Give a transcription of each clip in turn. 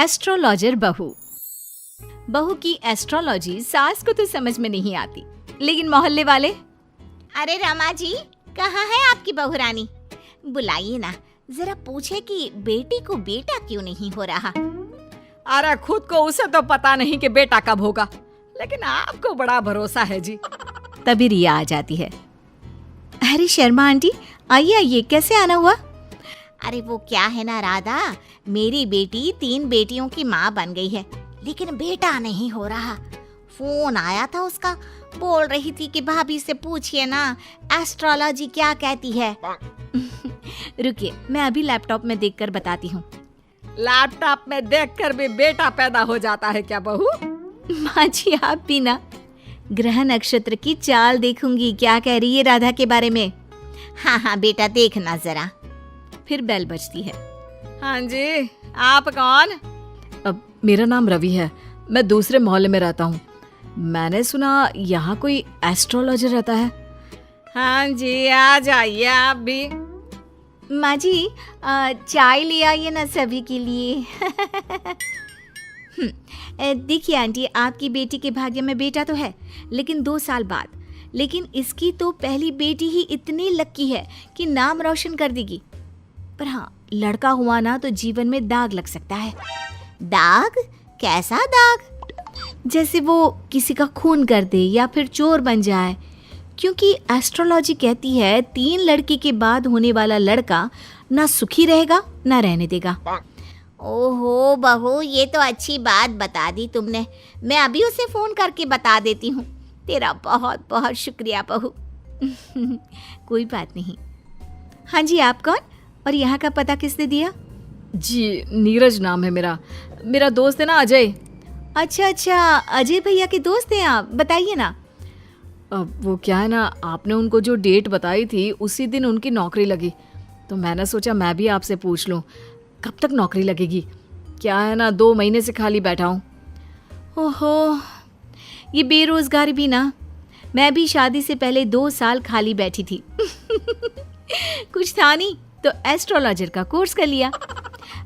Astrologer बहू। बहू की एस्ट्रोलॉजी सास को तो समझ में नहीं आती, लेकिन मोहल्ले वाले, अरे रमा जी, कहाँ है आपकी बहू रानी? बुलाइए ना, जरा पूछे कि बेटी को बेटा क्यों नहीं हो रहा। अरे खुद को उसे तो पता नहीं कि बेटा कब होगा, लेकिन आपको बड़ा भरोसा है जी। तभी रिया आ जाती है। अरे शर्मा आंटी, आइए आइए, कैसे आना हुआ? अरे वो क्या है ना राधा, मेरी बेटी 3 बेटियों की माँ बन गई है, लेकिन बेटा नहीं हो रहा। फोन आया था उसका, बोल रही थी कि भाभी से पूछिए ना एस्ट्रोलॉजी क्या कहती है। रुकिए, मैं अभी लैपटॉप में देखकर बताती हूँ। लैपटॉप में देखकर भी बेटा पैदा हो जाता है क्या बहू? माँ जी, आप भी ना। ग्रह नक्षत्र की चाल देखूंगी, क्या कह रही है राधा के बारे में। हाँ हाँ बेटा, देखना जरा। फिर बेल बजती है। हाँ जी, आप कौन? अब मेरा नाम रवि है, मैं दूसरे मोहल्ले में रहता हूँ। मैंने सुना यहाँ कोई एस्ट्रोलॉजर रहता है। हाँ जी, आ जाइए आप भी। माँ जी, चाय ले आइए ना सभी के लिए। देखिए आंटी, आपकी बेटी के भाग्य में बेटा तो है, लेकिन 2 साल बाद। लेकिन इसकी तो पहली बेटी ही इतनी लकी है कि नाम रोशन कर देगी। पर हाँ, लड़का हुआ ना तो जीवन में दाग लग सकता है। दाग? कैसा दाग? जैसे वो किसी का खून कर दे या फिर चोर बन जाए, क्योंकि एस्ट्रोलॉजी कहती है 3 लड़की के बाद होने वाला लड़का ना सुखी रहेगा ना रहने देगा। ओहो बहू, ये तो अच्छी बात बता दी तुमने। मैं अभी उसे फोन करके बता देती हूँ। तेरा बहुत बहुत शुक्रिया बहू। कोई बात नहीं। हाँ जी, आप कौन और यहाँ का पता किसने दिया? जी, नीरज नाम है मेरा दोस्त है ना अजय। अच्छा अच्छा, अजय भैया के दोस्त हैं आप, बताइए ना। अब वो क्या है ना, आपने उनको जो डेट बताई थी उसी दिन उनकी नौकरी लगी, तो मैंने सोचा मैं भी आपसे पूछ लूँ कब तक नौकरी लगेगी। क्या है ना, 2 महीने से खाली बैठा हूँ। ओहो, ये बेरोजगारी भी ना। मैं भी शादी से पहले 2 साल खाली बैठी थी। कुछ था नहीं तो एस्ट्रोलॉजर का कोर्स कर लिया।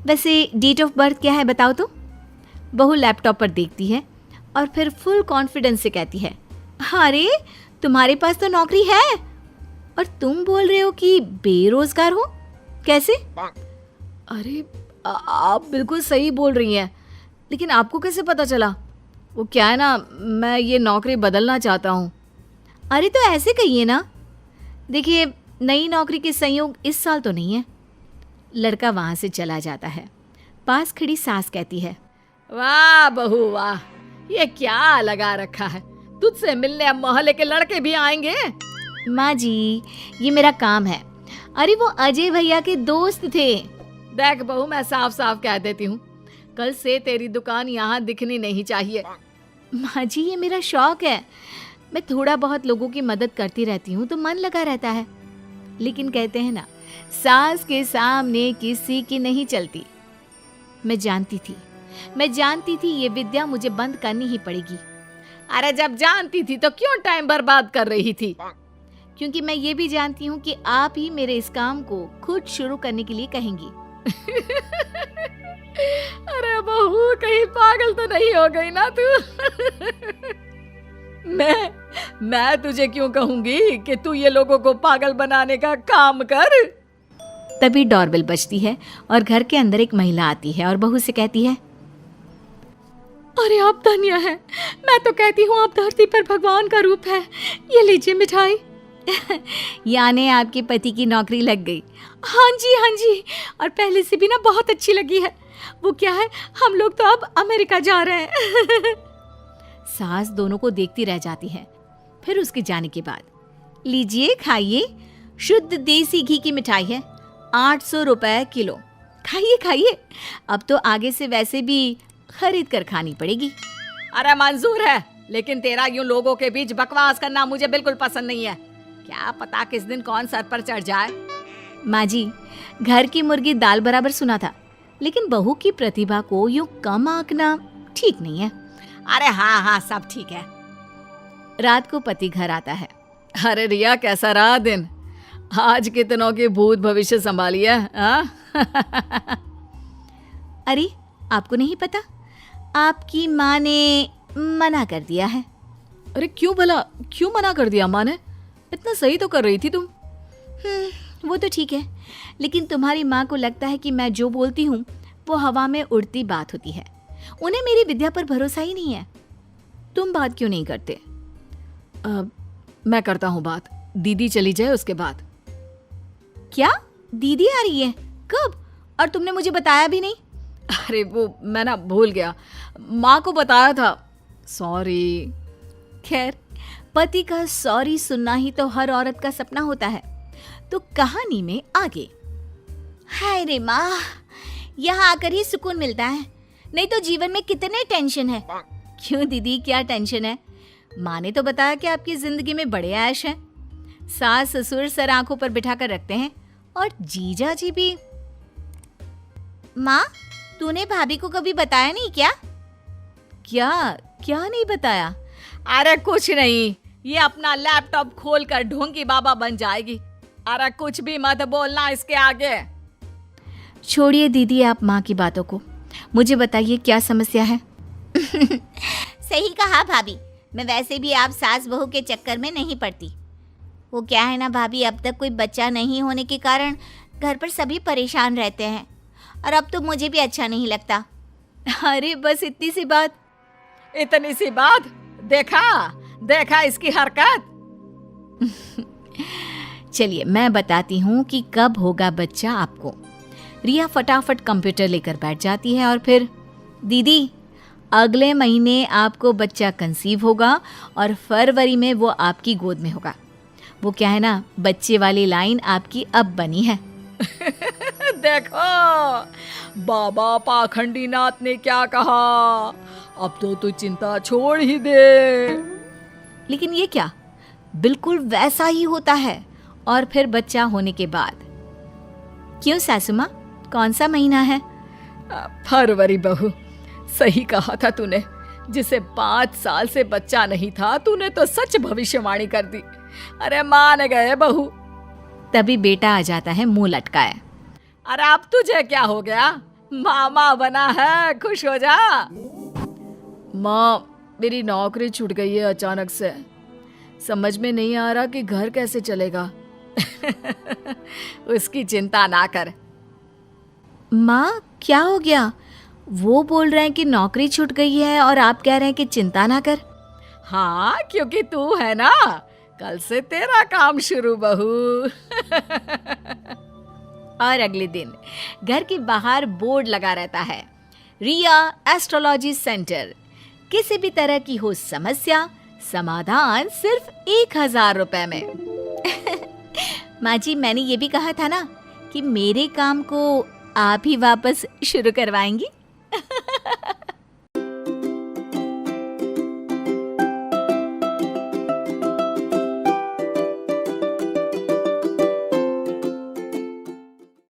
वैसे डेट ऑफ बर्थ क्या है बताओ तो? बहू लैपटॉप पर देखती है और फिर फुल कॉन्फिडेंस से कहती है, अरे तुम्हारे पास तो नौकरी है और तुम बोल रहे हो कि बेरोजगार हो, कैसे? अरे आप बिल्कुल सही बोल रही हैं, लेकिन आपको कैसे पता चला? वो क्या है ना, मैं ये नौकरी बदलना चाहता हूँ। अरे तो ऐसे कहिए ना। देखिए, नई नौकरी के संयोग इस साल तो नहीं है। लड़का वहाँ से चला जाता है। पास खड़ी सास कहती है, वाह बहू वाह, ये क्या लगा रखा है, तुझसे मिलने अब मोहल्ले के लड़के भी आएंगे। माँ जी, ये मेरा काम है। अरे वो अजय भैया के दोस्त थे। देख बहू, मैं साफ साफ कह देती हूँ, कल से तेरी दुकान यहाँ दिखनी नहीं चाहिए। माँ जी, ये मेरा शौक है। मैं थोड़ा बहुत लोगों की मदद करती रहती हूँ तो मन लगा रहता है। लेकिन कहते हैं ना, सास के सामने किसी की नहीं चलती। मैं जानती थी ये विद्या मुझे बंद करनी ही पड़ेगी। अरे जब जानती थी तो क्यों टाइम बर्बाद कर रही थी? क्योंकि मैं ये भी जानती हूँ कि आप ही मेरे इस काम को खुद शुरू करने के लिए कहेंगी। अरे बहू, कहीं पागल तो नहीं हो गई ना तू? मैं तुझे क्यों कहूंगी कि तू ये लोगों को पागल बनाने का काम कर। तभी डोरबेल बजती है और घर के अंदर एक महिला आती है और बहू से कहती है, अरे आप धन्य है, मैं तो कहती हूँ आप धरती पर भगवान का रूप है। ये लीजिए मिठाई। यानी आपके पति की नौकरी लग गई? हाँ जी, और पहले से भी ना बहुत अच्छी लगी है। वो क्या है, हम लोग तो अब अमेरिका जा रहे हैं। सास दोनों को देखती रह जाती है। फिर उसके जाने के बाद, लीजिए खाइए, शुद्ध देसी घी की मिठाई है, 800 रुपए किलो। खाइए खाइए, अब तो आगे से वैसे भी खरीद कर खानी पड़ेगी। अरे मंजूर है, लेकिन तेरा यूं लोगों के बीच बकवास करना मुझे बिल्कुल पसंद नहीं है। क्या पता किस दिन कौन सर पर चढ़ जाए। माँ जी, घर की मुर्गी दाल बराबर सुना था, लेकिन बहू की प्रतिभा को यूं कम आंकना ठीक नहीं है। अरे हाँ, सब ठीक है। रात को पति घर आता है। अरे रिया, कैसा रहा दिन? आज कितनों के भूत भविष्य संभाली है। अरे आपको नहीं पता? आपकी माँ ने मना कर दिया है। अरे क्यों भला, क्यों मना कर दिया माँ ने? इतना सही तो कर रही थी तुम। वो तो ठीक है, लेकिन तुम्हारी माँ को लगता है कि मैं जो बोलती हूँ वो हवा में उड़ती बात होती है। उन्हें मेरी विद्या पर भरोसा ही नहीं है। तुम बात क्यों नहीं करते? मैं करता हूँ बात, दीदी चली जाए उसके बाद। क्या दीदी आ रही है? कब? और तुमने मुझे बताया भी नहीं। अरे वो मैं ना भूल गया, माँ को बताया था, सॉरी। खैर, पति का सॉरी सुनना ही तो हर औरत का सपना होता है। तो कहानी में आगे। हाय रे माँ, यहाँ आकर ही सुकून मिलता है, नहीं तो जीवन में कितने टेंशन है। क्यों दीदी, क्या टेंशन है? माँ ने तो बताया कि आपकी जिंदगी में बड़े ऐश हैं। सास ससुर सर आंखों पर बिठा कर रखते हैं, और जीजा जी भी। माँ, तूने भाभी को कभी बताया नहीं क्या? क्या क्या नहीं बताया? अरे कुछ नहीं, ये अपना लैपटॉप खोलकर ढोंगी बाबा बन जाएगी। अरे कुछ भी मत बोलना इसके आगे। छोड़िए दीदी आप माँ की बातों को, मुझे बताइए क्या समस्या है? सही कहा भाभी, मैं वैसे भी आप सास बहू के चक्कर में नहीं पड़ती। वो क्या है ना भाभी, अब तक कोई बच्चा नहीं होने के कारण घर पर सभी परेशान रहते हैं, और अब तो मुझे भी अच्छा नहीं लगता। अरे बस इतनी सी बात। इतनी सी बात? देखा इसकी हरकत। चलिए मैं बताती हूँ कि कब होगा बच्चा आपको। रिया फटाफट कंप्यूटर लेकर बैठ जाती है और फिर, दीदी अगले महीने आपको बच्चा कंसीव होगा और फरवरी में वो आपकी गोद में होगा। वो क्या है ना, बच्चे वाली लाइन आपकी अब बनी है। देखो बाबा पाखंडी नाथ ने क्या कहा, अब तो तू चिंता छोड़ ही दे। लेकिन ये क्या, बिल्कुल वैसा ही होता है। और फिर बच्चा होने के बाद। क्यों सासू माँ, कौन सा महीना है? फरवरी बहू, सही कहा था तूने। जिसे 5 साल से बच्चा नहीं था, तूने तो सच भविष्यवाणी कर दी। अरे मान गए बहू। तभी बेटा आ जाता है मुंह लटकाए। अरे अब तुझे क्या हो गया, मामा बना है, खुश हो जा। माँ, मेरी नौकरी छूट गई है अचानक से, समझ में नहीं आ रहा कि घर कैसे चलेगा। उसकी चिंता ना कर। माँ क्या हो गया? वो बोल रहे हैं कि नौकरी छूट गई है और आप कह रहे हैं कि चिंता ना कर। हाँ, क्योंकि तू है ना, कल से तेरा काम शुरू बहू। और अगले दिन घर के बाहर बोर्ड लगा रहता है, रिया एस्ट्रोलॉजी सेंटर। किसी भी तरह की हो समस्या, समाधान सिर्फ 1000 रुपए में। माँ जी, मैंने ये भी कहा था ना कि मेरे काम को आप ही वापस शुरू करवाएंगी।